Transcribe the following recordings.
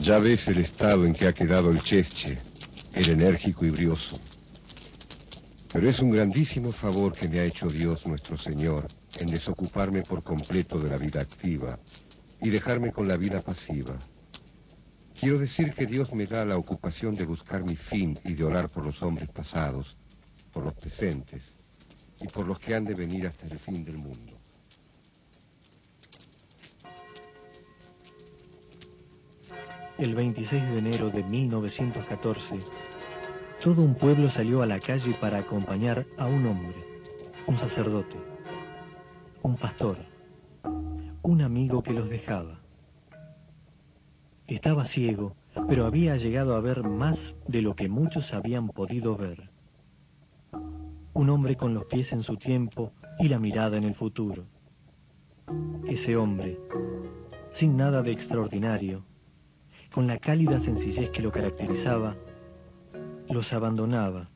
Ya ves el estado en que ha quedado el Chesche, el enérgico y brioso. Pero es un grandísimo favor que me ha hecho Dios nuestro Señor en desocuparme por completo de la vida activa y dejarme con la vida pasiva. Quiero decir que Dios me da la ocupación de buscar mi fin y de orar por los hombres pasados, por los presentes y por los que han de venir hasta el fin del mundo. El 26 de enero de 1914, todo un pueblo salió a la calle para acompañar a un hombre, un sacerdote, un pastor, un amigo que los dejaba. Estaba ciego, pero había llegado a ver más de lo que muchos habían podido ver. Un hombre con los pies en su tiempo y la mirada en el futuro. Ese hombre, sin nada de extraordinario, con la cálida sencillez que lo caracterizaba, los abandonaba,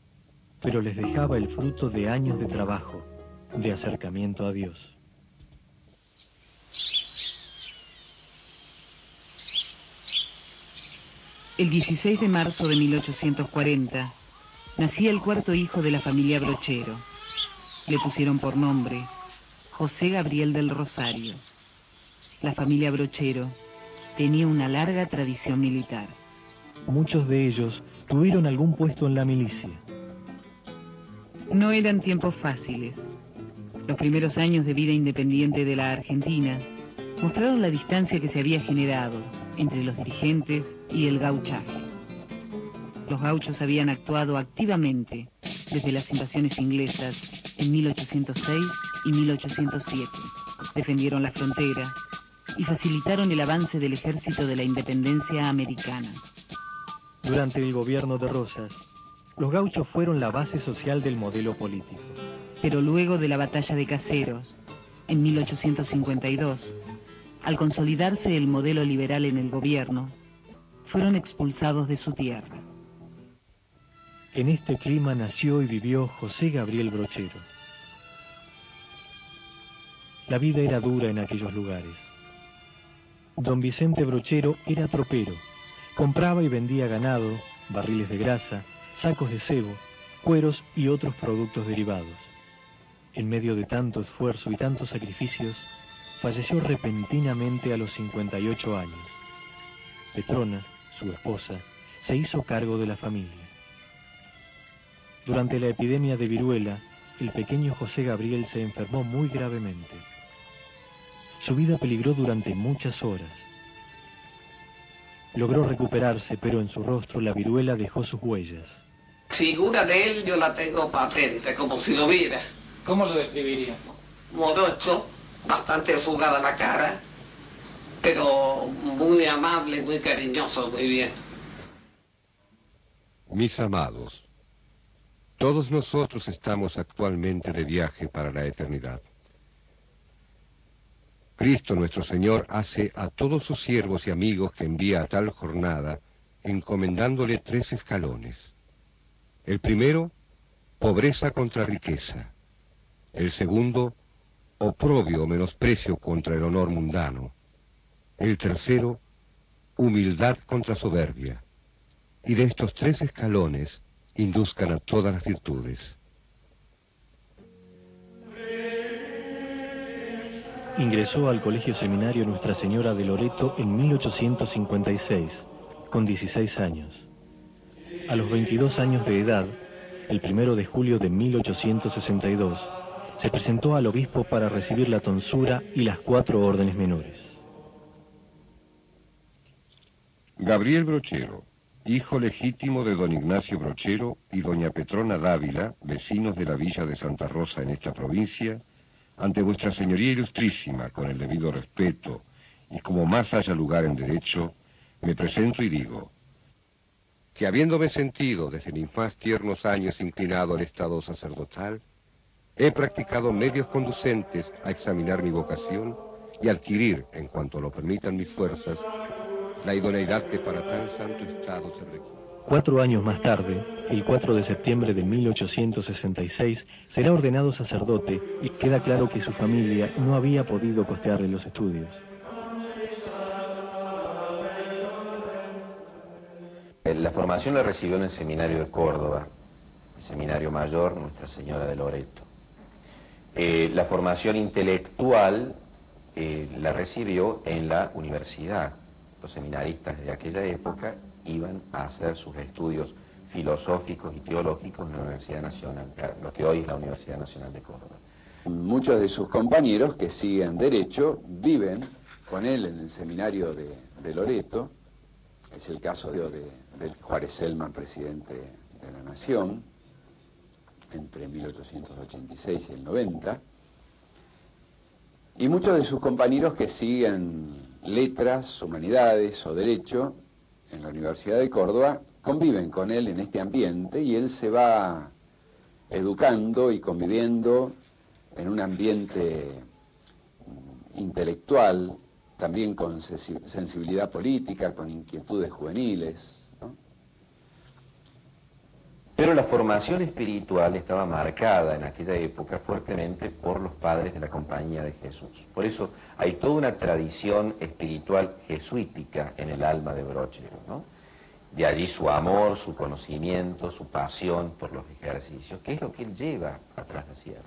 pero les dejaba el fruto de años de trabajo, de acercamiento a Dios. El 16 de marzo de 1840 nacía el cuarto hijo de la familia Brochero. Le pusieron por nombre José Gabriel del Rosario. La familia Brochero tenía una larga tradición militar. Muchos de ellos tuvieron algún puesto en la milicia. No eran tiempos fáciles. Los primeros años de vida independiente de la Argentina mostraron la distancia que se había generado entre los dirigentes y el gauchaje. Los gauchos habían actuado activamente desde las invasiones inglesas en 1806 y 1807. Defendieron la frontera y facilitaron el avance del ejército de la independencia americana. Durante el gobierno de Rosas, los gauchos fueron la base social del modelo político. Pero luego de la batalla de Caseros, en 1852, al consolidarse el modelo liberal en el gobierno, fueron expulsados de su tierra. En este clima nació y vivió José Gabriel Brochero. La vida era dura en aquellos lugares. Don Vicente Brochero era tropero, compraba y vendía ganado, barriles de grasa, sacos de cebo, cueros y otros productos derivados. En medio de tanto esfuerzo y tantos sacrificios, falleció repentinamente a los 58 años. Petrona, su esposa, se hizo cargo de la familia. Durante la epidemia de viruela, el pequeño José Gabriel se enfermó muy gravemente. Su vida peligró durante muchas horas. Logró recuperarse, pero en su rostro la viruela dejó sus huellas. Figura de él yo la tengo patente, como si lo viera. ¿Cómo lo describiría? Morocho, bastante arrugada la cara, pero muy amable, muy cariñoso, muy bien. Mis amados, todos nosotros estamos actualmente de viaje para la eternidad. Cristo nuestro Señor hace a todos sus siervos y amigos que envía a tal jornada, encomendándole 3 escalones. El primero, pobreza contra riqueza. El segundo, oprobio o menosprecio contra el honor mundano. El tercero, humildad contra soberbia. Y de estos 3 escalones induzcan a todas las virtudes. Ingresó al Colegio Seminario Nuestra Señora de Loreto en 1856, con 16 años. A los 22 años de edad, el 1 de julio de 1862, se presentó al obispo para recibir la tonsura y las 4 órdenes menores. Gabriel Brochero, hijo legítimo de don Ignacio Brochero y doña Petrona Dávila, vecinos de la villa de Santa Rosa en esta provincia, ante vuestra señoría ilustrísima, con el debido respeto, y como más haya lugar en derecho, me presento y digo, que habiéndome sentido desde mis más tiernos años inclinado al estado sacerdotal, he practicado medios conducentes a examinar mi vocación y adquirir, en cuanto lo permitan mis fuerzas, la idoneidad que para tan santo estado se requiere. 4 años más tarde, el 4 de septiembre de 1866, será ordenado sacerdote y queda claro que su familia no había podido costearle los estudios. La formación la recibió en el seminario de Córdoba, el seminario mayor Nuestra Señora de Loreto. La formación intelectual la recibió en la universidad. Los seminaristas de aquella época iban a hacer sus estudios filosóficos y teológicos en la Universidad Nacional, lo que hoy es la Universidad Nacional de Córdoba. Muchos de sus compañeros que siguen derecho viven con él en el seminario de Loreto. Es el caso del Juárez Celman, presidente de la Nación, entre 1886 y el 90. Y muchos de sus compañeros que siguen letras, humanidades o derecho en la Universidad de Córdoba conviven con él en este ambiente y él se va educando y conviviendo en un ambiente intelectual, también con sensibilidad política, con inquietudes juveniles, ¿no? Pero la formación espiritual estaba marcada en aquella época fuertemente por los padres de la Compañía de Jesús. Por eso hay toda una tradición espiritual jesuítica en el alma de Brochero, ¿no? De allí su amor, su conocimiento, su pasión por los ejercicios, que es lo que él lleva atrás de la sierra.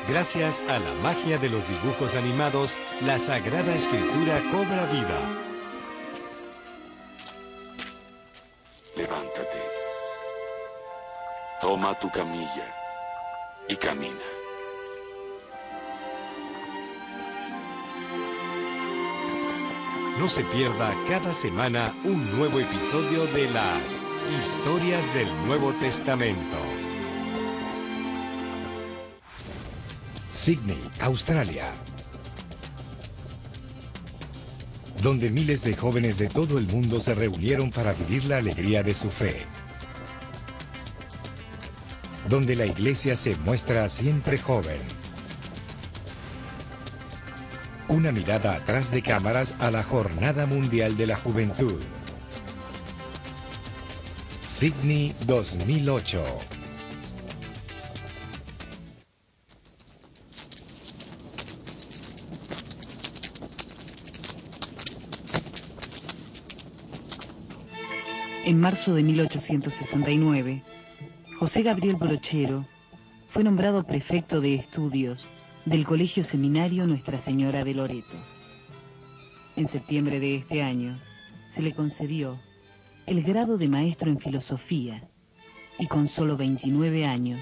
Gracias a la magia de los dibujos animados, la Sagrada Escritura cobra vida. Levántate, toma tu camilla y camina. No se pierda cada semana un nuevo episodio de las Historias del Nuevo Testamento. Sydney, Australia, donde miles de jóvenes de todo el mundo se reunieron para vivir la alegría de su fe, donde la iglesia se muestra siempre joven. Una mirada atrás de cámaras a la Jornada Mundial de la Juventud. Sydney 2008. En marzo de 1869, José Gabriel Brochero fue nombrado prefecto de estudios del Colegio Seminario Nuestra Señora de Loreto. En septiembre de este año se le concedió el grado de maestro en filosofía y con solo 29 años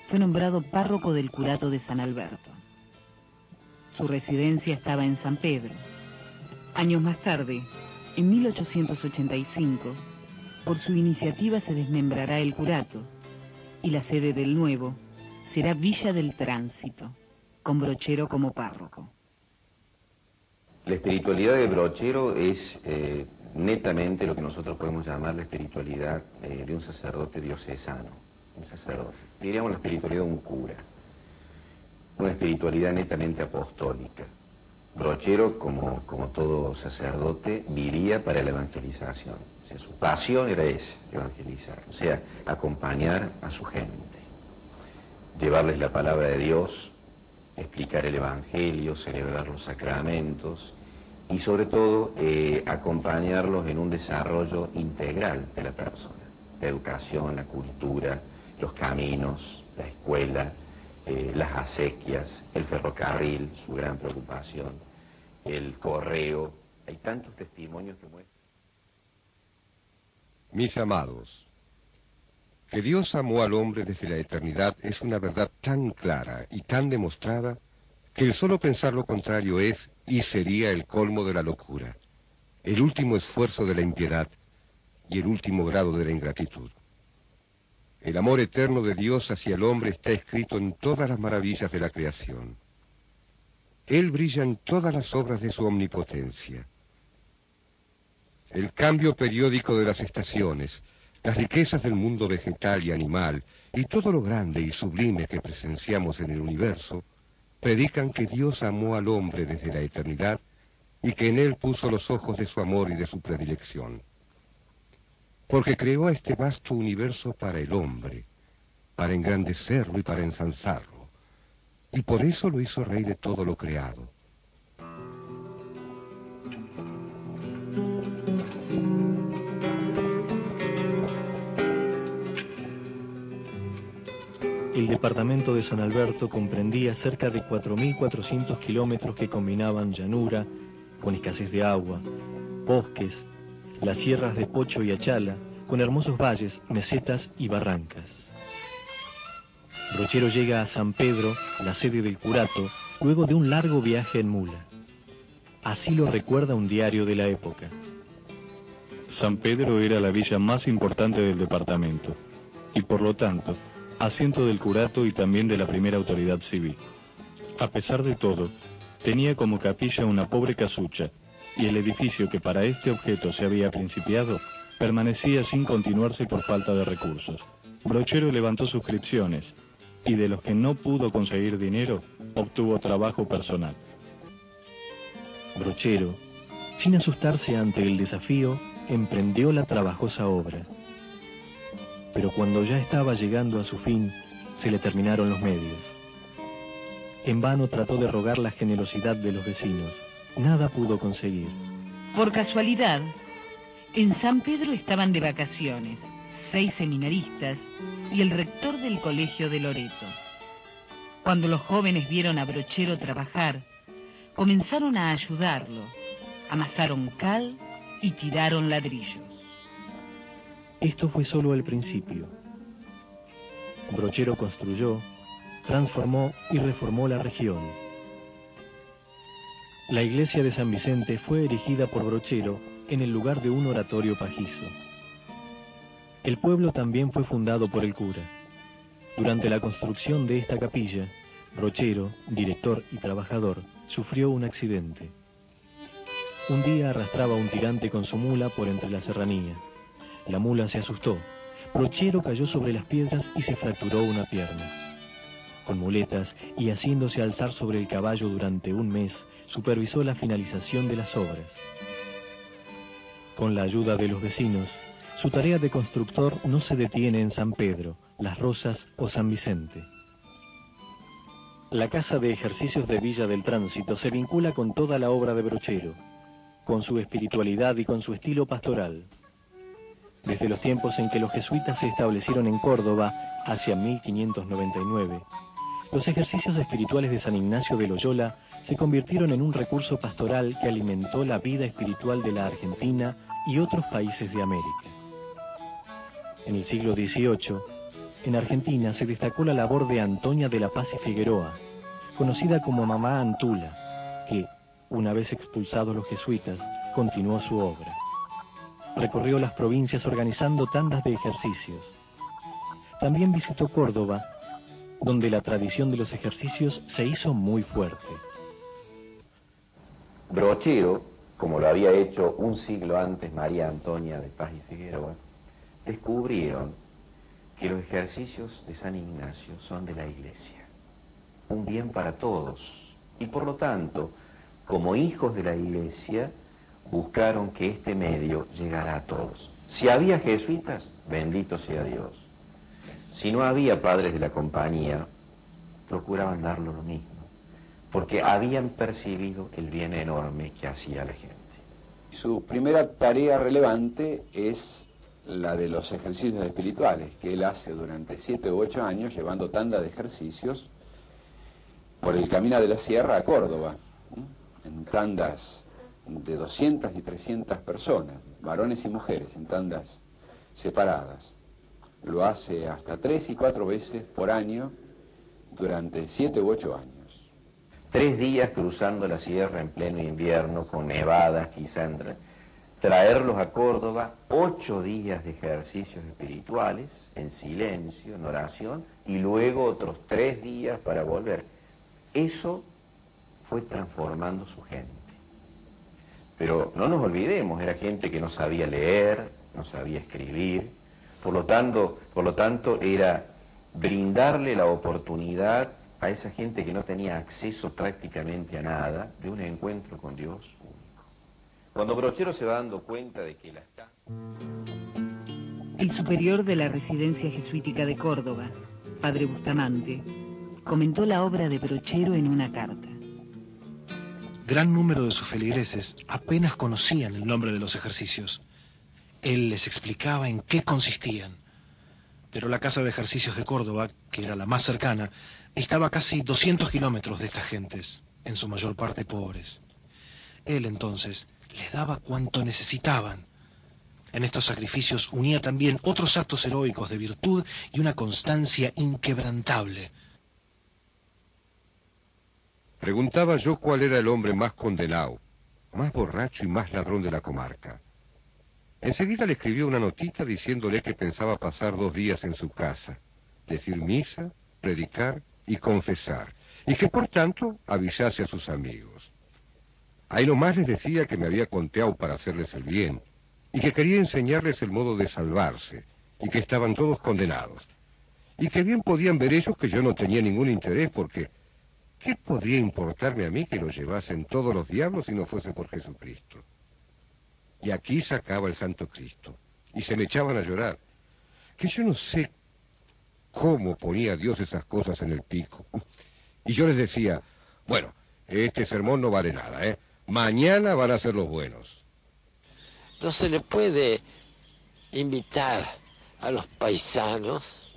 fue nombrado párroco del curato de San Alberto. Su residencia estaba en San Pedro. Años más tarde, en 1885, por su iniciativa se desmembrará el curato y la sede del nuevo será Villa del Tránsito, con Brochero como párroco. La espiritualidad de Brochero es netamente lo que nosotros podemos llamar la espiritualidad de un sacerdote diocesano, un sacerdote. Diríamos la espiritualidad de un cura, una espiritualidad netamente apostólica. Brochero, como todo sacerdote, vivía para la evangelización. O sea, su pasión era esa, evangelizar, o sea, acompañar a su gente, llevarles la palabra de Dios, explicar el evangelio, celebrar los sacramentos y sobre todo acompañarlos en un desarrollo integral de la persona. La educación, la cultura, los caminos, la escuela, las acequias, el ferrocarril, su gran preocupación, el correo. Hay tantos testimonios que muestran. Mis amados, que Dios amó al hombre desde la eternidad es una verdad tan clara y tan demostrada que el solo pensar lo contrario es y sería el colmo de la locura, el último esfuerzo de la impiedad y el último grado de la ingratitud. El amor eterno de Dios hacia el hombre está escrito en todas las maravillas de la creación. Él brilla en todas las obras de su omnipotencia. El cambio periódico de las estaciones, las riquezas del mundo vegetal y animal, y todo lo grande y sublime que presenciamos en el universo, predican que Dios amó al hombre desde la eternidad y que en él puso los ojos de su amor y de su predilección. Porque creó a este vasto universo para el hombre, para engrandecerlo y para ensalzarlo, y por eso lo hizo rey de todo lo creado. El departamento de San Alberto comprendía cerca de 4.400 kilómetros que combinaban llanura, con escasez de agua, bosques, las sierras de Pocho y Achala, con hermosos valles, mesetas y barrancas. Brochero llega a San Pedro, la sede del curato, luego de un largo viaje en mula. Así lo recuerda un diario de la época. San Pedro era la villa más importante del departamento, y por lo tanto, asiento del curato y también de la primera autoridad civil. A pesar de todo, tenía como capilla una pobre casucha, y el edificio que para este objeto se había principiado permanecía sin continuarse por falta de recursos. Brochero levantó suscripciones, y de los que no pudo conseguir dinero, obtuvo trabajo personal. Brochero, sin asustarse ante el desafío, emprendió la trabajosa obra. Pero cuando ya estaba llegando a su fin, se le terminaron los medios. En vano trató de rogar la generosidad de los vecinos. Nada pudo conseguir. Por casualidad, en San Pedro estaban de vacaciones 6 seminaristas y el rector del colegio de Loreto. Cuando los jóvenes vieron a Brochero trabajar, comenzaron a ayudarlo, amasaron cal y tiraron ladrillos. Esto fue solo el principio. Brochero construyó, transformó y reformó la región. La iglesia de San Vicente fue erigida por Brochero en el lugar de un oratorio pajizo. El pueblo también fue fundado por el cura. Durante la construcción de esta capilla, Brochero, director y trabajador, sufrió un accidente. Un día arrastraba un tirante con su mula por entre la serranía. La mula se asustó. Brochero cayó sobre las piedras y se fracturó una pierna. Con muletas y haciéndose alzar sobre el caballo durante un mes, supervisó la finalización de las obras. Con la ayuda de los vecinos, su tarea de constructor no se detiene en San Pedro, Las Rosas o San Vicente. La Casa de Ejercicios de Villa del Tránsito se vincula con toda la obra de Brochero, con su espiritualidad y con su estilo pastoral. Desde los tiempos en que los jesuitas se establecieron en Córdoba, hacia 1599, los ejercicios espirituales de San Ignacio de Loyola se convirtieron en un recurso pastoral que alimentó la vida espiritual de la Argentina y otros países de América. En el siglo XVIII, en Argentina se destacó la labor de Antonia de la Paz y Figueroa, conocida como Mamá Antula, que, una vez expulsados los jesuitas, continuó su obra. Recorrió las provincias organizando tandas de ejercicios. También visitó Córdoba, donde la tradición de los ejercicios se hizo muy fuerte. Brochero, como lo había hecho un siglo antes María Antonia de Paz y Figueroa, descubrieron que los ejercicios de San Ignacio son de la Iglesia, un bien para todos, y por lo tanto, como hijos de la Iglesia, buscaron que este medio llegara a todos. Si había jesuitas, bendito sea Dios. Si no había padres de la compañía, procuraban darlo lo mismo, porque habían percibido el bien enorme que hacía la gente. Su primera tarea relevante es la de los ejercicios espirituales, que él hace durante 7 u 8 años, llevando tanda de ejercicios por el camino de la sierra a Córdoba, en tandas de 200 y 300 personas, varones y mujeres, en tandas separadas. Lo hace hasta 3 y 4 veces por año durante 7 u 8 años. 3 días cruzando la sierra en pleno invierno, con nevadas quizá, traerlos a Córdoba, 8 días de ejercicios espirituales, en silencio, en oración, y luego otros 3 días para volver. Eso fue transformando su gente. Pero no nos olvidemos, era gente que no sabía leer, no sabía escribir, por lo tanto era brindarle la oportunidad a esa gente que no tenía acceso prácticamente a nada, de un encuentro con Dios único. Cuando Brochero se va dando cuenta de que El superior de la residencia jesuítica de Córdoba, padre Bustamante, comentó la obra de Brochero en una carta. Gran número de sus feligreses apenas conocían el nombre de los ejercicios. Él les explicaba en qué consistían. Pero la casa de ejercicios de Córdoba, que era la más cercana, estaba a casi 200 kilómetros de estas gentes, en su mayor parte pobres. Él entonces les daba cuanto necesitaban. En estos sacrificios unía también otros actos heroicos de virtud y una constancia inquebrantable. Preguntaba yo cuál era el hombre más condenado, más borracho y más ladrón de la comarca. Enseguida le escribió una notita diciéndole que pensaba pasar 2 días en su casa, decir misa, predicar y confesar, y que por tanto avisase a sus amigos. Ahí nomás les decía que me había conteado para hacerles el bien, y que quería enseñarles el modo de salvarse, y que estaban todos condenados, y que bien podían ver ellos que yo no tenía ningún interés, porque ¿qué podría importarme a mí que lo llevasen todos los diablos si no fuese por Jesucristo? Y aquí sacaba el Santo Cristo, y se me echaban a llorar, que yo no sé cómo ponía Dios esas cosas en el pico. Y yo les decía, bueno, este sermón no vale nada, ¿eh? Mañana van a ser los buenos. No se le puede invitar a los paisanos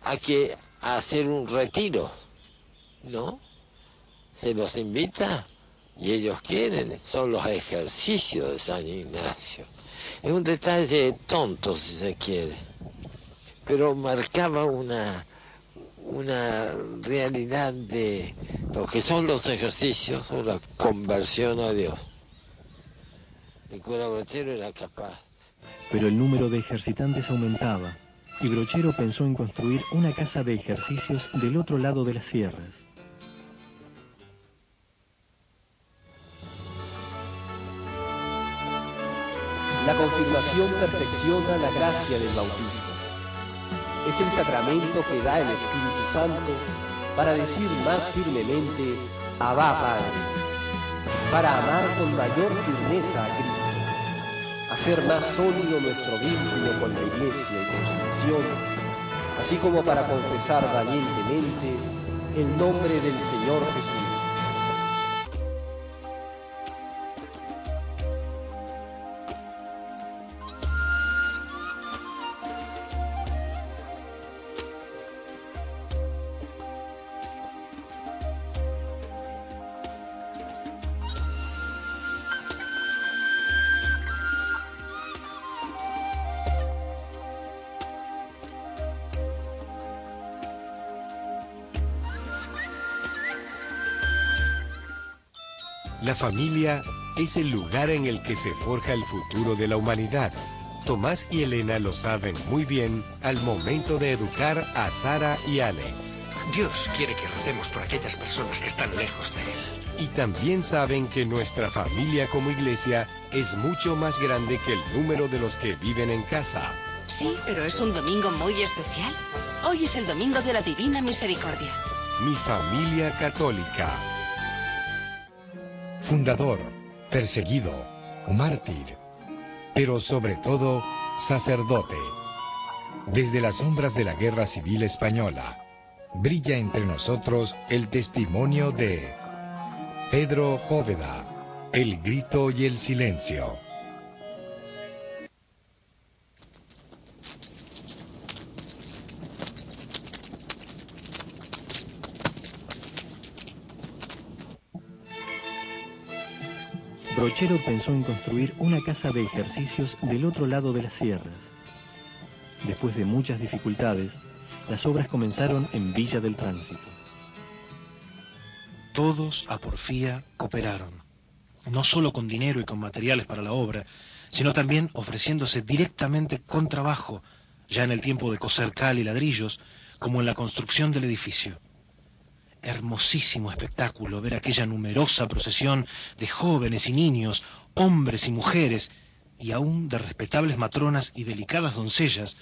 a hacer un retiro, ¿no? Se los invita y ellos quieren, son los ejercicios de San Ignacio. Es un detalle tonto, si se quiere, pero marcaba una realidad de lo que son los ejercicios, una conversión a Dios. El cura Brochero era capaz. Pero el número de ejercitantes aumentaba, y Brochero pensó en construir una casa de ejercicios del otro lado de las sierras. La confirmación perfecciona la gracia del bautismo. Es el sacramento que da el Espíritu Santo para decir más firmemente, Abba Padre, para amar con mayor firmeza a Cristo, hacer más sólido nuestro vínculo con la Iglesia y con su misión, así como para confesar valientemente el nombre del Señor Jesús. La familia es el lugar en el que se forja el futuro de la humanidad. Tomás y Elena lo saben muy bien al momento de educar a Sara y Alex. Dios quiere que recemos por aquellas personas que están lejos de Él. Y también saben que nuestra familia como iglesia es mucho más grande que el número de los que viven en casa. Sí, pero es un domingo muy especial. Hoy es el domingo de la Divina Misericordia. Mi familia católica. Fundador, perseguido, mártir, pero sobre todo sacerdote. Desde las sombras de la Guerra Civil Española, brilla entre nosotros el testimonio de Pedro Póveda, el grito y el silencio. Brochero pensó en construir una casa de ejercicios del otro lado de las sierras. Después de muchas dificultades, las obras comenzaron en Villa del Tránsito. Todos a porfía cooperaron, no solo con dinero y con materiales para la obra, sino también ofreciéndose directamente con trabajo, ya en el tiempo de coser cal y ladrillos, como en la construcción del edificio. Hermosísimo espectáculo ver aquella numerosa procesión de jóvenes y niños, hombres y mujeres, y aún de respetables matronas y delicadas doncellas,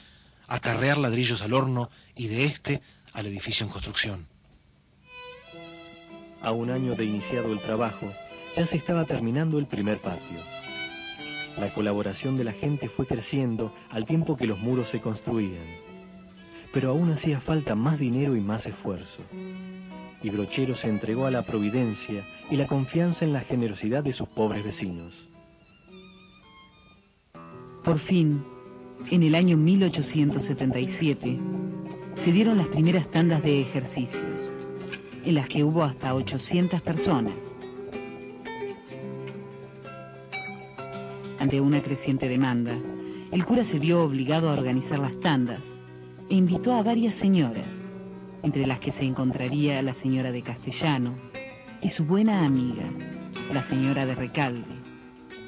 acarrear ladrillos al horno y de este al edificio en construcción. A un año de iniciado el trabajo, ya se estaba terminando el primer patio. La colaboración de la gente fue creciendo al tiempo que los muros se construían. Pero aún hacía falta más dinero y más esfuerzo. Y Brochero se entregó a la providencia y la confianza en la generosidad de sus pobres vecinos. Por fin, en el año 1877, se dieron las primeras tandas de ejercicios, en las que hubo hasta 800 personas. Ante una creciente demanda, el cura se vio obligado a organizar las tandas e invitó a varias señoras, entre las que se encontraría la señora de Castellano y su buena amiga, la señora de Recalde,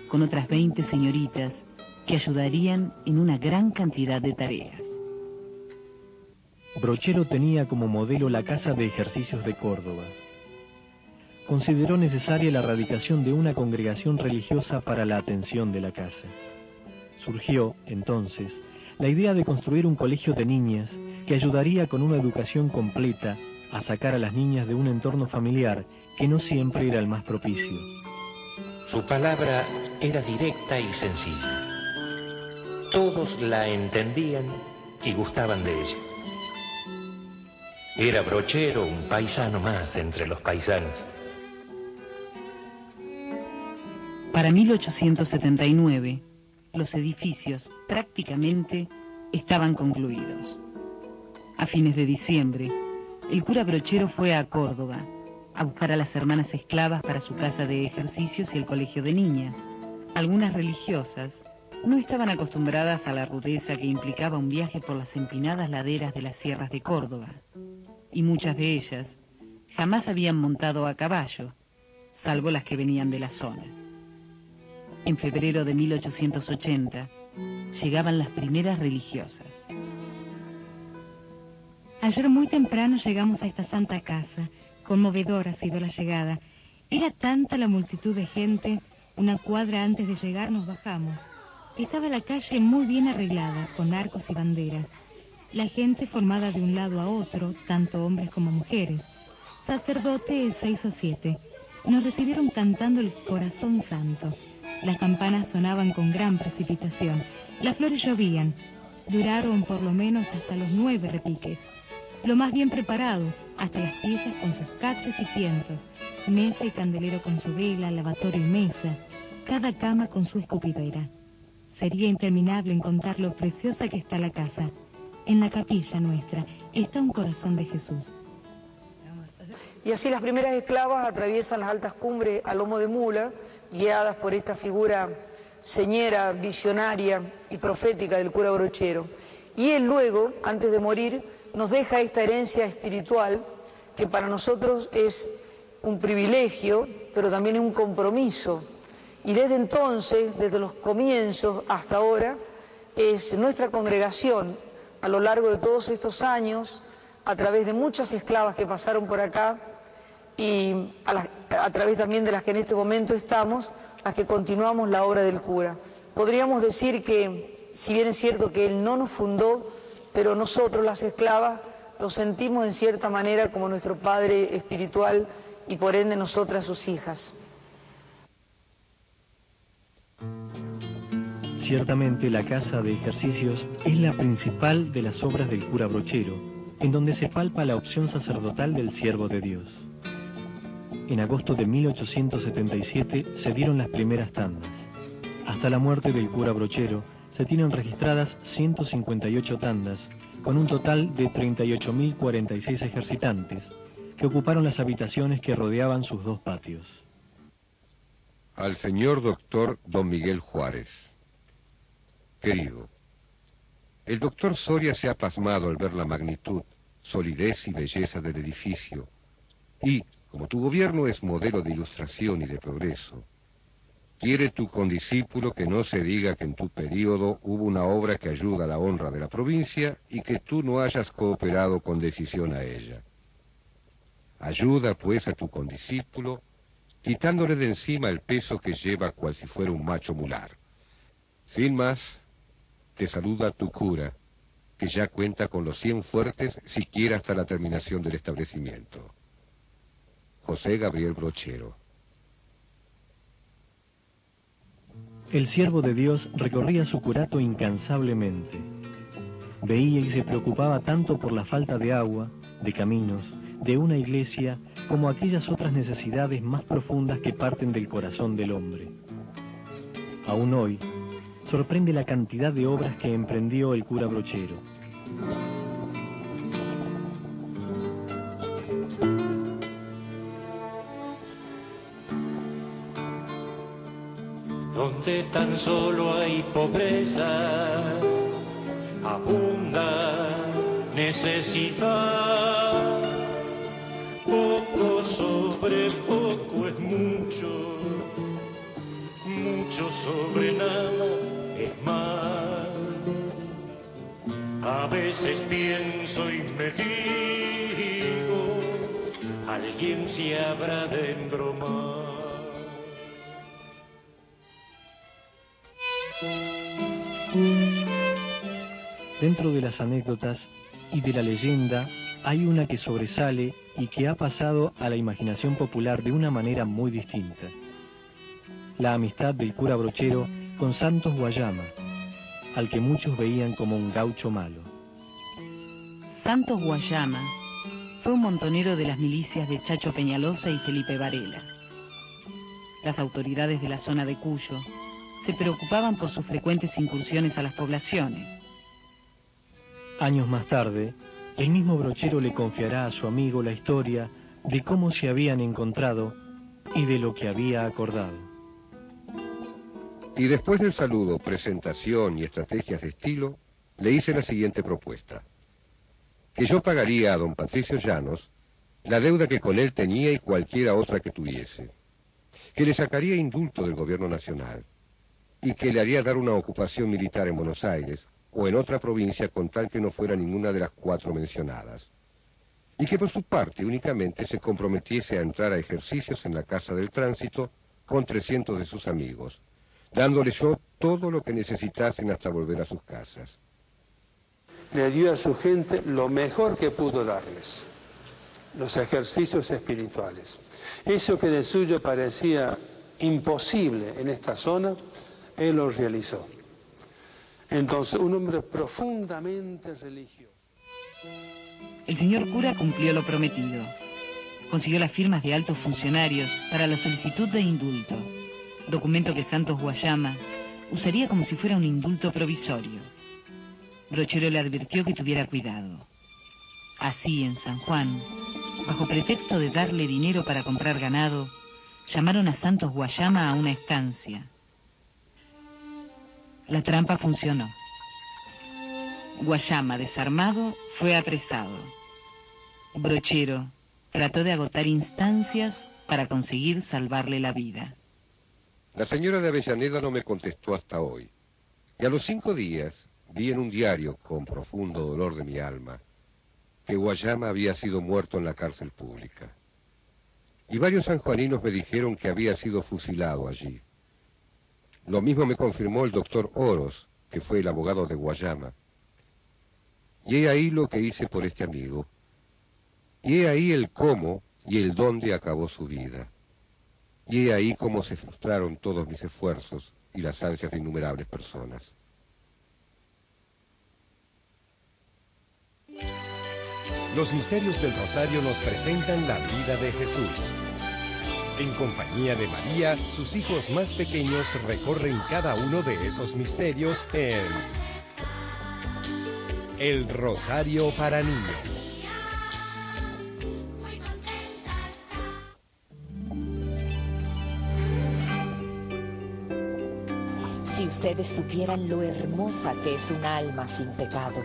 con otras 20 señoritas que ayudarían en una gran cantidad de tareas. Brochero tenía como modelo la Casa de Ejercicios de Córdoba. Consideró necesaria la radicación de una congregación religiosa para la atención de la casa. Surgió, entonces, la idea de construir un colegio de niñas que ayudaría con una educación completa a sacar a las niñas de un entorno familiar que no siempre era el más propicio. Su palabra era directa y sencilla. Todos la entendían y gustaban de ella. Era Brochero un paisano más entre los paisanos. Para 1879, los edificios prácticamente estaban concluidos. A fines de diciembre, el cura Brochero fue a Córdoba a buscar a las hermanas esclavas para su casa de ejercicios y el colegio de niñas. Algunas religiosas no estaban acostumbradas a la rudeza que implicaba un viaje por las empinadas laderas de las sierras de Córdoba, y muchas de ellas jamás habían montado a caballo, salvo las que venían de la zona. En febrero de 1880 llegaban las primeras religiosas. Ayer muy temprano llegamos a esta santa casa. Conmovedora ha sido la llegada. Era tanta la multitud de gente, una cuadra antes de llegar nos bajamos. Estaba la calle muy bien arreglada, con arcos y banderas. La gente formada de un lado a otro, tanto hombres como mujeres. Sacerdotes 6 o 7. Nos recibieron cantando el Corazón Santo. Las campanas sonaban con gran precipitación. Las flores llovían. Duraron por lo menos hasta los 9 repiques. Lo más bien preparado, hasta las piezas con sus catres y tientos, mesa y candelero con su vela, lavatorio y mesa, cada cama con su escupidera. Sería interminable en contar lo preciosa que está la casa. En la capilla nuestra está un corazón de Jesús. Y así las primeras esclavas atraviesan las altas cumbres a lomo de mula, guiadas por esta figura señera, visionaria y profética del cura Brochero. Y él luego, antes de morir, nos deja esta herencia espiritual que para nosotros es un privilegio, pero también es un compromiso. Y desde entonces, desde los comienzos hasta ahora, es nuestra congregación, a lo largo de todos estos años, a través de muchas esclavas que pasaron por acá y a través también de las que en este momento estamos, las que continuamos la obra del cura. Podríamos decir que, si bien es cierto que él no nos fundó, pero nosotros, las esclavas, lo sentimos en cierta manera como nuestro padre espiritual y por ende nosotras sus hijas. Ciertamente la casa de ejercicios es la principal de las obras del cura Brochero, en donde se palpa la opción sacerdotal del siervo de Dios. En agosto de 1877 se dieron las primeras tandas. Hasta la muerte del cura Brochero se tienen registradas 158 tandas, con un total de 38.046 ejercitantes, que ocuparon las habitaciones que rodeaban sus 2 patios. Al señor doctor don Miguel Juárez. Querido, el doctor Soria se ha pasmado al ver la magnitud, solidez y belleza del edificio y, Como tu gobierno es modelo de ilustración y de progreso, quiere tu condiscípulo que no se diga que en tu periodo hubo una obra que ayuda a la honra de la provincia y que tú no hayas cooperado con decisión a ella. Ayuda pues a tu condiscípulo, quitándole de encima el peso que lleva cual si fuera un macho mular. Sin más, te saluda tu cura, que ya cuenta con los 100 fuertes siquiera hasta la terminación del establecimiento. José Gabriel Brochero. El siervo de Dios recorría su curato incansablemente. Veía y se preocupaba tanto por la falta de agua, de caminos, de una iglesia, como aquellas otras necesidades más profundas que parten del corazón del hombre. Aún hoy, sorprende la cantidad de obras que emprendió el cura Brochero. Donde tan solo hay pobreza, abunda necesidad. Poco sobre poco es mucho, mucho sobre nada es más. A veces pienso y me digo, alguien se habrá de embromar. Dentro de las anécdotas y de la leyenda hay una que sobresale y que ha pasado a la imaginación popular de una manera muy distinta. La amistad del cura Brochero con Santos Guayama, al que muchos veían como un gaucho malo. Santos Guayama fue un montonero de las milicias de Chacho Peñalosa y Felipe Varela. Las autoridades de la zona de Cuyo se preocupaban por sus frecuentes incursiones a las poblaciones. Años más tarde, el mismo Brochero le confiará a su amigo la historia de cómo se habían encontrado y de lo que había acordado. Y después del saludo, presentación y estrategias de estilo, le hice la siguiente propuesta. Que yo pagaría a don Patricio Llanos la deuda que con él tenía y cualquiera otra que tuviese. Que le sacaría indulto del gobierno nacional y que le haría dar una ocupación militar en Buenos Aires o en otra provincia con tal que no fuera ninguna de las 4 mencionadas. Y que por su parte únicamente se comprometiese a entrar a ejercicios en la Casa del Tránsito con 300 de sus amigos, dándole yo todo lo que necesitasen hasta volver a sus casas. Le dio a su gente lo mejor que pudo darles, los ejercicios espirituales. Eso que de suyo parecía imposible en esta zona, él lo realizó. Entonces, un hombre profundamente religioso. El señor cura cumplió lo prometido. Consiguió las firmas de altos funcionarios para la solicitud de indulto, documento que Santos Guayama usaría como si fuera un indulto provisorio. Brochero le advirtió que tuviera cuidado. Así, en San Juan, bajo pretexto de darle dinero para comprar ganado, llamaron a Santos Guayama a una estancia. La trampa funcionó. Guayama, desarmado, fue apresado. Brochero trató de agotar instancias para conseguir salvarle la vida. La señora de Avellaneda no me contestó hasta hoy. Y a los 5 días vi en un diario, con profundo dolor de mi alma, que Guayama había sido muerto en la cárcel pública. Y varios sanjuaninos me dijeron que había sido fusilado allí. Lo mismo me confirmó el doctor Oros, que fue el abogado de Guayama. Y he ahí lo que hice por este amigo. Y he ahí el cómo y el dónde acabó su vida. Y he ahí cómo se frustraron todos mis esfuerzos y las ansias de innumerables personas. Los misterios del Rosario nos presentan la vida de Jesús. En compañía de María, sus hijos más pequeños recorren cada uno de esos misterios en El Rosario para Niños. Si ustedes supieran lo hermosa que es un alma sin pecado,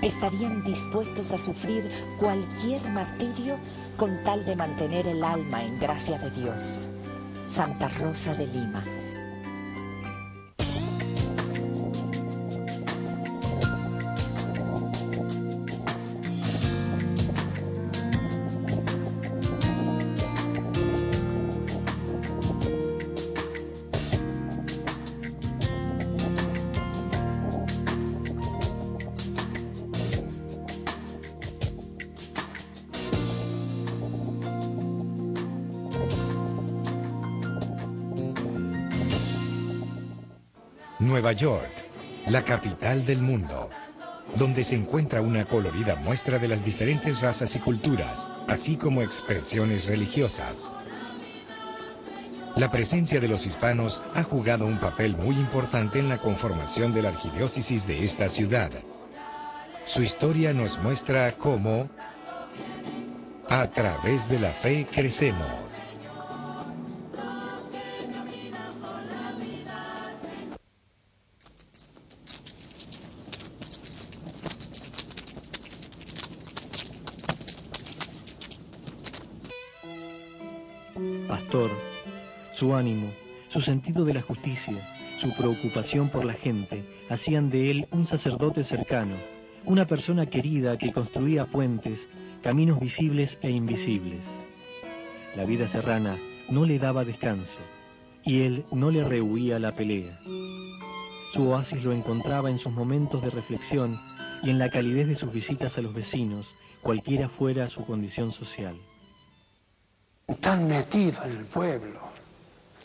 estarían dispuestos a sufrir cualquier martirio con tal de mantener el alma en gracia de Dios. Santa Rosa de Lima. Nueva York, la capital del mundo, donde se encuentra una colorida muestra de las diferentes razas y culturas, así como expresiones religiosas. La presencia de los hispanos ha jugado un papel muy importante en la conformación de la arquidiócesis de esta ciudad. Su historia nos muestra cómo, a través de la fe, crecemos. Pastor, su ánimo, su sentido de la justicia, su preocupación por la gente, hacían de él un sacerdote cercano, una persona querida que construía puentes, caminos visibles e invisibles. La vida serrana no le daba descanso, y él no le rehuía la pelea. Su oasis lo encontraba en sus momentos de reflexión y en la calidez de sus visitas a los vecinos, cualquiera fuera su condición social. Tan metido en el pueblo,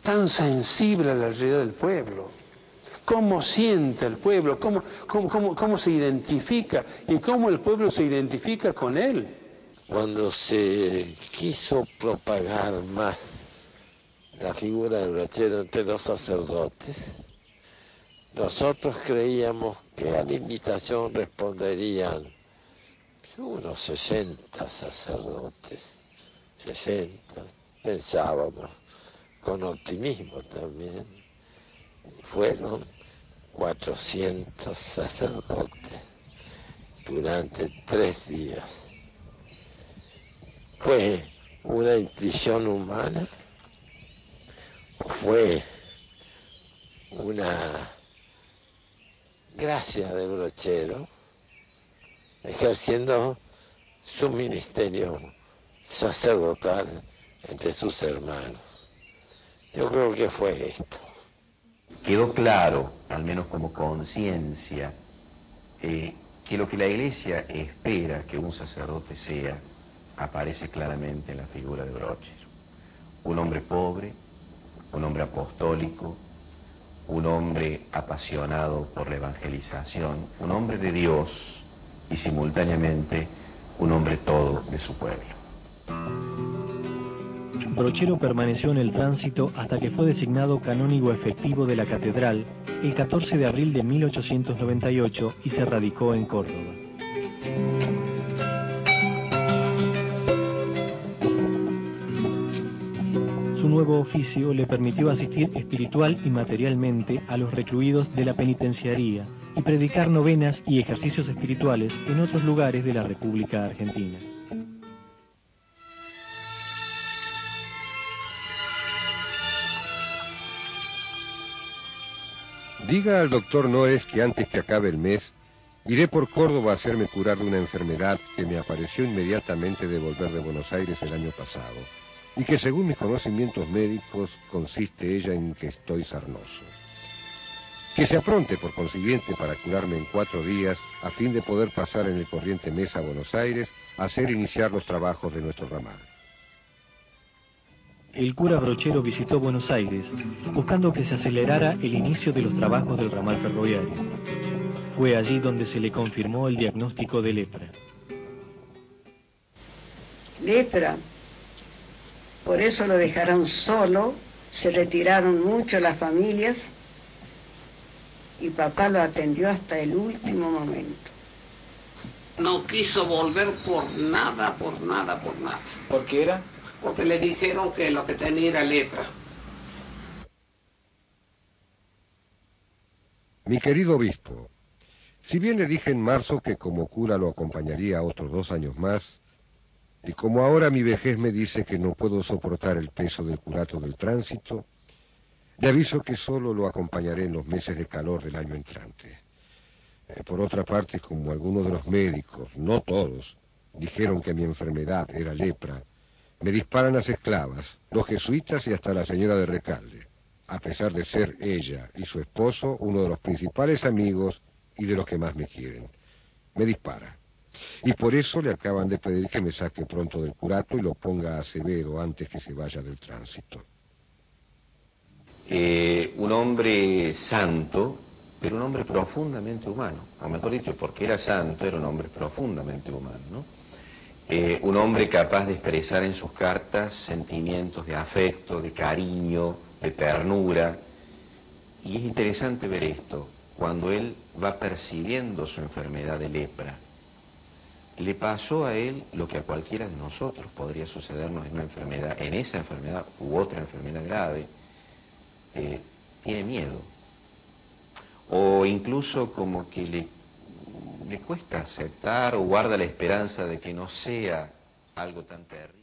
tan sensible a la realidad del pueblo. ¿Cómo siente el pueblo? ¿Cómo se identifica? ¿Y cómo el pueblo se identifica con él? Cuando se quiso propagar más la figura del brochero entre los sacerdotes, nosotros creíamos que a la invitación responderían unos 60 sacerdotes. 60, pensábamos, con optimismo también. Fueron 400 sacerdotes durante 3 días. ¿Fue una intuición humana o fue una gracia del brochero ejerciendo su ministerio sacerdotal entre sus hermanos? Yo creo que fue esto. Quedó claro, al menos como conciencia, que lo que la Iglesia espera que un sacerdote sea, aparece claramente en la figura de Brochero. Un hombre pobre, un hombre apostólico, un hombre apasionado por la evangelización, un hombre de Dios y simultáneamente un hombre todo de su pueblo. Brochero permaneció en el tránsito hasta que fue designado canónigo efectivo de la catedral el 14 de abril de 1898 y se radicó en Córdoba. Su nuevo oficio le permitió asistir espiritual y materialmente a los recluidos de la penitenciaría y predicar novenas y ejercicios espirituales en otros lugares de la República Argentina. Diga al doctor Noes que antes que acabe el mes, iré por Córdoba a hacerme curar de una enfermedad que me apareció inmediatamente de volver de Buenos Aires el año pasado, y que según mis conocimientos médicos consiste ella en que estoy sarnoso. Que se apronte por consiguiente para curarme en 4 días, a fin de poder pasar en el corriente mes a Buenos Aires a hacer iniciar los trabajos de nuestro ramal. El cura Brochero visitó Buenos Aires buscando que se acelerara el inicio de los trabajos del ramal ferroviario. Fue allí donde se le confirmó el diagnóstico de lepra. Lepra. Por eso lo dejaron solo, se retiraron mucho las familias y papá lo atendió hasta el último momento. No quiso volver por nada. ¿Por qué era? Porque le dijeron que lo que tenía era lepra. Mi querido obispo, Si bien le dije en marzo que como cura lo acompañaría otros 2 años más, y como ahora mi vejez me dice que no puedo soportar el peso del curato del tránsito, le aviso que solo lo acompañaré en los meses de calor del año entrante. Por otra parte, como algunos de los médicos, no todos, dijeron que mi enfermedad era lepra, me disparan las esclavas, los jesuitas y hasta la señora de Recalde, a pesar de ser ella y su esposo uno de los principales amigos y de los que más me quieren. Me dispara. Y por eso le acaban de pedir que me saque pronto del curato y lo ponga a Acevedo antes que se vaya del tránsito. Un hombre santo, pero un hombre profundamente humano. O mejor dicho, porque era santo, era un hombre profundamente humano, ¿no? Un hombre capaz de expresar en sus cartas sentimientos de afecto, de cariño, de ternura. Y es interesante ver esto, cuando él va percibiendo su enfermedad de lepra. Le pasó a él lo que a cualquiera de nosotros podría sucedernos en una enfermedad, en esa enfermedad u otra enfermedad grave. Tiene miedo. O incluso como que le cuesta aceptar o guarda la esperanza de que no sea algo tan terrible.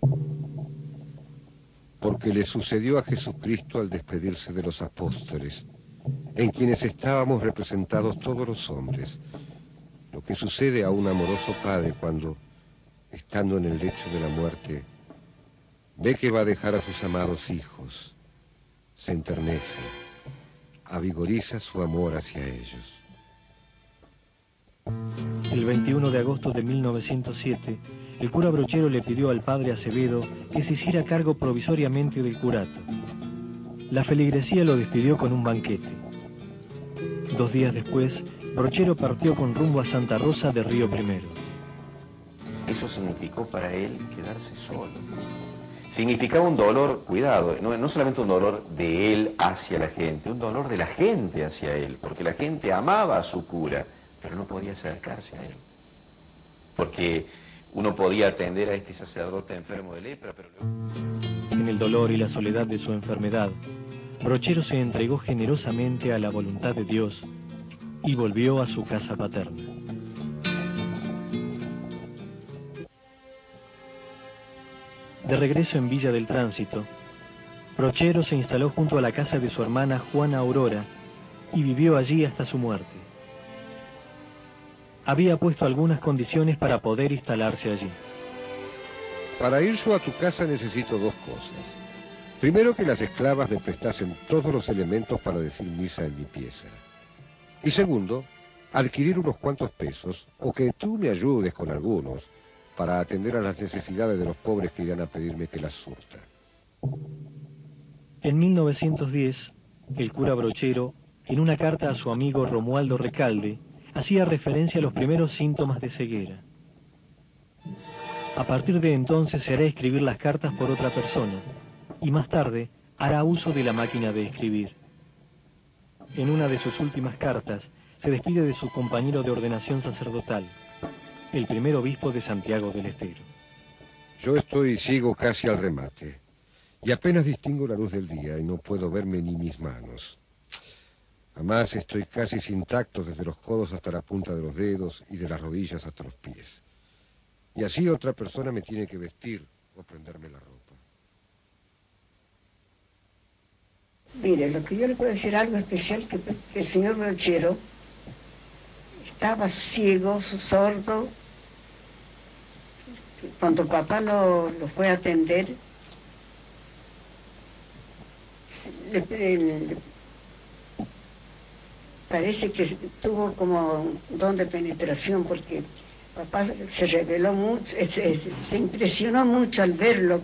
Porque le sucedió a Jesucristo al despedirse de los apóstoles, en quienes estábamos representados todos los hombres. Lo que sucede a un amoroso padre cuando, estando en el lecho de la muerte, ve que va a dejar a sus amados hijos, se enternece, avigoriza su amor hacia ellos. El 21 de agosto de 1907, el cura Brochero le pidió al padre Acevedo que se hiciera cargo provisoriamente del curato. La feligresía lo despidió con un banquete. 2 días después, Brochero partió con rumbo a Santa Rosa de Río Primero. Eso significó para él quedarse solo. Significaba un dolor, cuidado, no solamente un dolor de él hacia la gente, un dolor de la gente hacia él, porque la gente amaba a su cura, pero no podía acercarse a él. Porque uno podía atender a este sacerdote enfermo de lepra, pero... En el dolor y la soledad de su enfermedad, Brochero se entregó generosamente a la voluntad de Dios y volvió a su casa paterna. De regreso en Villa del Tránsito, Brochero se instaló junto a la casa de su hermana Juana Aurora y vivió allí hasta su muerte. Había puesto algunas condiciones para poder instalarse allí. Para ir yo a tu casa necesito 2 cosas. Primero, que las esclavas me prestasen todos los elementos para decir misa en mi pieza. Y segundo, adquirir unos cuantos pesos, o que tú me ayudes con algunos, para atender a las necesidades de los pobres que irán a pedirme que las surta. En 1910, el cura Brochero, en una carta a su amigo Romualdo Recalde, hacía referencia a los primeros síntomas de ceguera. A partir de entonces se hará escribir las cartas por otra persona, y más tarde hará uso de la máquina de escribir. En una de sus últimas cartas, se despide de su compañero de ordenación sacerdotal, el primer obispo de Santiago del Estero. Yo estoy ciego casi al remate, y apenas distingo la luz del día y no puedo verme ni mis manos. Además estoy casi sin tacto desde los codos hasta la punta de los dedos y de las rodillas hasta los pies. Y así otra persona me tiene que vestir o prenderme la ropa. Mire, lo que yo le puedo decir algo especial, que el señor Brochero estaba ciego, sordo. Cuando papá lo fue a atender, parece que tuvo como don de penetración, porque papá se reveló mucho, se impresionó mucho al verlo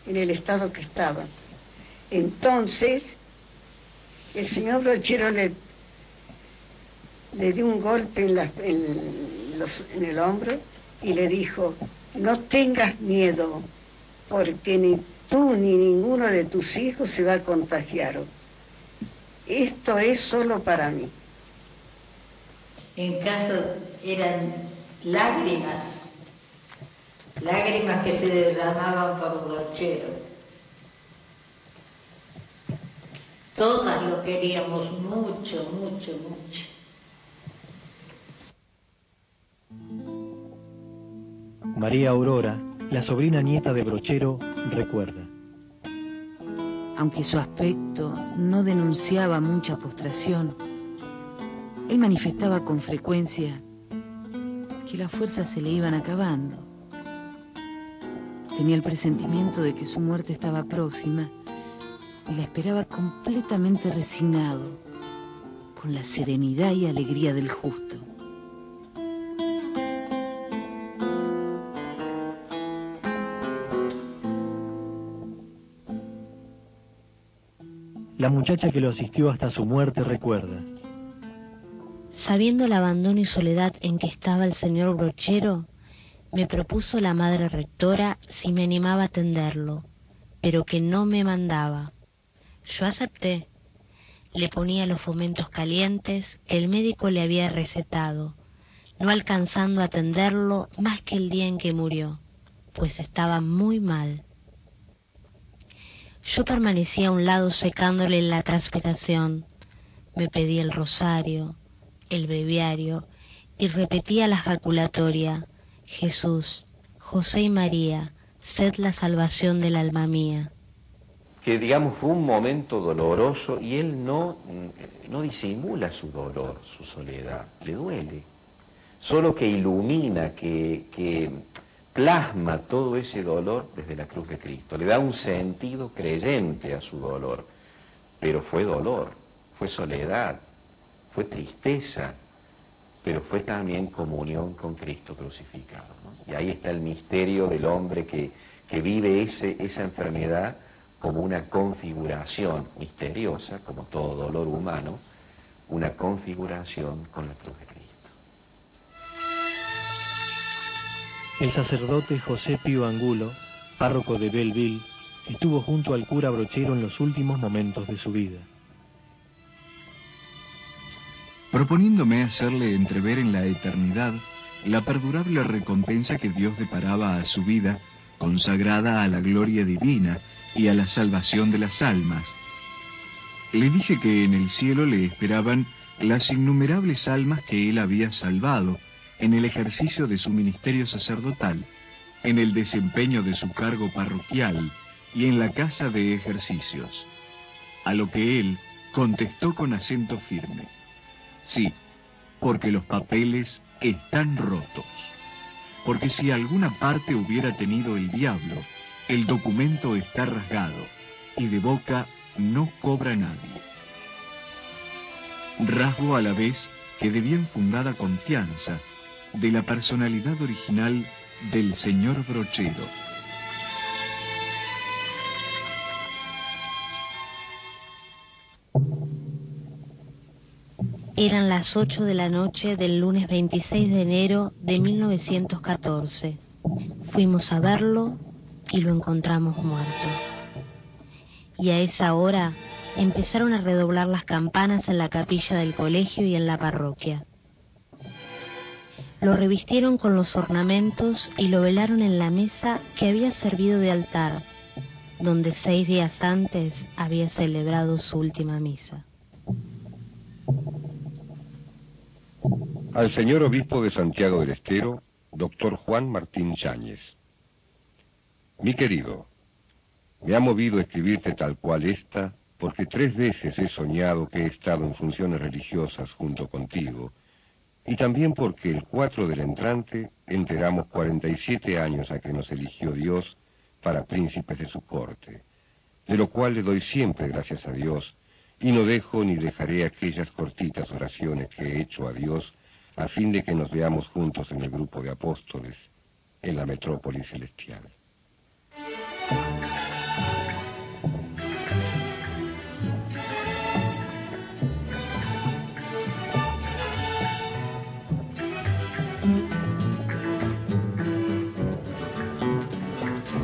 en el estado que estaba. Entonces, el señor Brochero le dio un golpe en el hombro y le dijo: no tengas miedo, porque ni tú ni ninguno de tus hijos se va a contagiar. Esto es solo para mí. En casa eran lágrimas que se derramaban por Brochero. Todas lo queríamos mucho, mucho, mucho. María Aurora, la sobrina nieta de Brochero, recuerda. Aunque su aspecto no denunciaba mucha postración, él manifestaba con frecuencia que las fuerzas se le iban acabando. Tenía el presentimiento de que su muerte estaba próxima y la esperaba completamente resignado, con la serenidad y alegría del justo. La muchacha que lo asistió hasta su muerte recuerda. Sabiendo el abandono y soledad en que estaba el señor Brochero, me propuso la madre rectora si me animaba a atenderlo, pero que no me mandaba. Yo acepté. Le ponía los fomentos calientes que el médico le había recetado, no alcanzando a atenderlo más que el día en que murió, pues estaba muy mal. Yo permanecía a un lado secándole la transpiración. Me pedía el rosario, el breviario, y repetía la jaculatoria: Jesús, José y María, sed la salvación del alma mía. Que digamos fue un momento doloroso y él no disimula su dolor, su soledad, le duele. Solo que ilumina, que plasma todo ese dolor desde la cruz de Cristo, le da un sentido creyente a su dolor. Pero fue dolor, fue soledad, fue tristeza, pero fue también comunión con Cristo crucificado, ¿no? Y ahí está el misterio del hombre que vive esa enfermedad como una configuración misteriosa, como todo dolor humano, una configuración con la cruz de Cristo. El sacerdote José Pío Angulo, párroco de Belleville, estuvo junto al cura Brochero en los últimos momentos de su vida. Proponiéndome hacerle entrever en la eternidad la perdurable recompensa que Dios deparaba a su vida, consagrada a la gloria divina y a la salvación de las almas. Le dije que en el cielo le esperaban las innumerables almas que él había salvado en el ejercicio de su ministerio sacerdotal, en el desempeño de su cargo parroquial y en la casa de ejercicios. A lo que él contestó con acento firme: sí, porque los papeles están rotos. Porque si alguna parte hubiera tenido el diablo, el documento está rasgado, y de boca no cobra nadie. Rasgo a la vez que de bien fundada confianza de la personalidad original del señor Brochero. Eran las 8 de la noche del lunes 26 de enero de 1914. Fuimos a verlo y lo encontramos muerto. Y a esa hora empezaron a redoblar las campanas en la capilla del colegio y en la parroquia. Lo revistieron con los ornamentos y lo velaron en la mesa que había servido de altar, donde 6 días antes había celebrado su última misa. Al señor obispo de Santiago del Estero, doctor Juan Martín Yáñez. Mi querido, me ha movido escribirte tal cual esta, porque 3 veces he soñado que he estado en funciones religiosas junto contigo, y también porque el 4 del entrante enteramos 47 años a que nos eligió Dios para príncipes de su corte, de lo cual le doy siempre gracias a Dios, y no dejo ni dejaré aquellas cortitas oraciones que he hecho a Dios a fin de que nos veamos juntos en el grupo de apóstoles en la metrópoli celestial.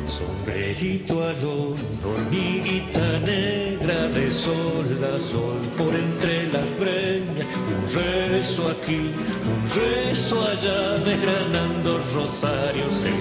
Sombrerito al hombro, hormiguita negra de sol a sol por entre las breñas, un rezo aquí, un rezo allá, desgranando rosarios el